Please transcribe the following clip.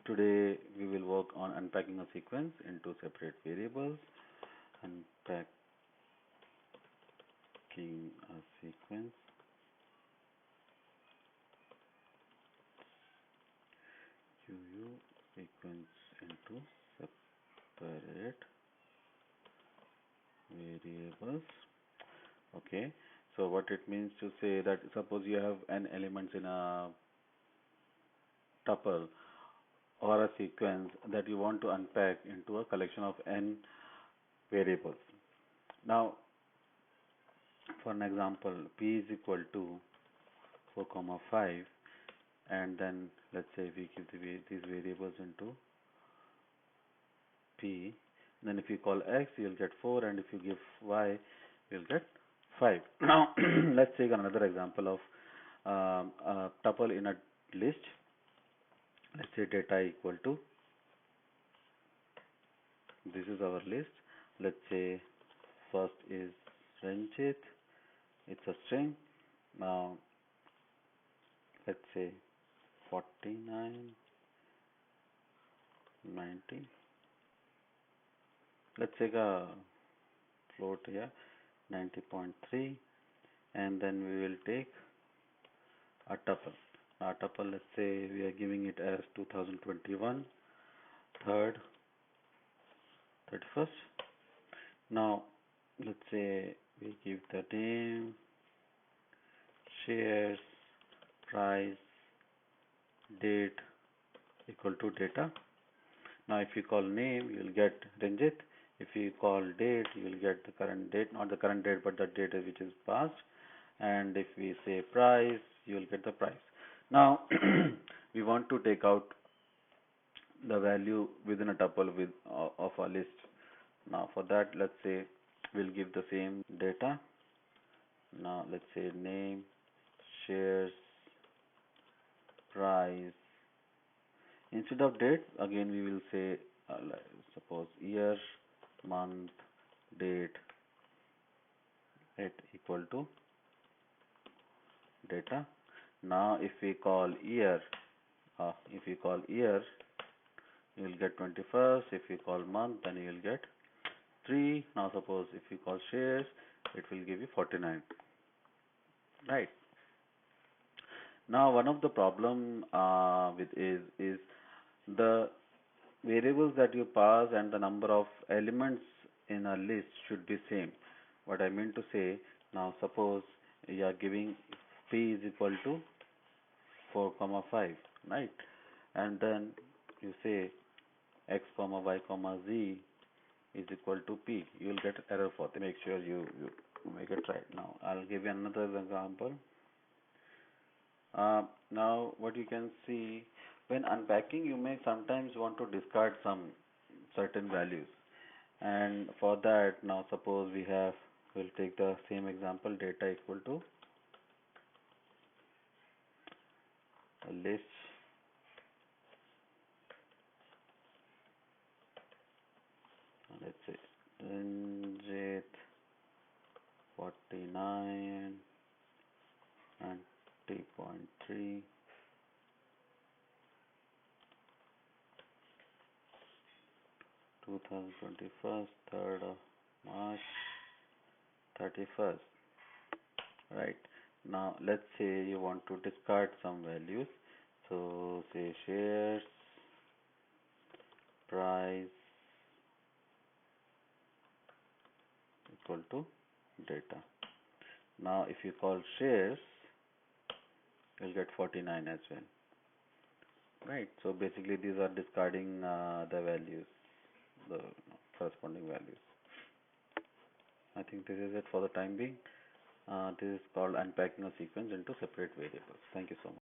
Today we will work on unpacking a sequence into separate variables. Unpacking a sequence UU sequence into separate variables. Okay, so what it means to say that suppose you have n elements in a tuple or a sequence that you want to unpack into a collection of n variables. Now, for an example, p is equal to 4 comma 5, and then let's say we give these variables into p. Then if you call x, you'll get 4, and if you give y, you'll get 5. Now, let's take another example of a tuple in a list. Let's say data equal to, this is our list. Let's say first is Ranjit. It's a string. Now, let's say 49, 90. Let's take a float here, 90.3, and then we will take a tuple. Our tuple, let's say we are giving it as 2021, 3rd, 31st. Now, let's say we give the name, shares, price, date equal to data. Now, if you call name, you will get Ranjit. If you call date, you will get the current date, not the current date, but the date which is past. And if we say price, you will get the price. Now, we want to take out the value within a tuple of a list. Now, for that, let's say we'll give the same data. Now, let's say name, shares, price. Instead of date, again we will say, suppose year, month, date, equal to data. Now, if we call year, you will get 21st. If you call month, then you will get 3. Now, suppose if you call shares, it will give you 49. Right. Now, one of the problem with is the variables that you pass and the number of elements in a list should be same. What I mean to say, now suppose you are giving p is equal to 4 comma 5, right? And then you say x comma y comma z is equal to p. You will get error for that. Make sure you make it right. Now I'll give you another example. Now what you can see, when unpacking, you may sometimes want to discard some certain values, and for that, now suppose we'll take the same example, data equal to a list let's say Ranjit 49 and 3.3 2021, 3rd of March, 31st. Right. Now let's say you want to discard some values. So say shares, price equal to data. Now if you call shares, you'll get 49 as well. Right. So basically these are discarding the values, the corresponding values. I think this is it for the time being. This is called unpacking a sequence into separate variables. Thank you so much.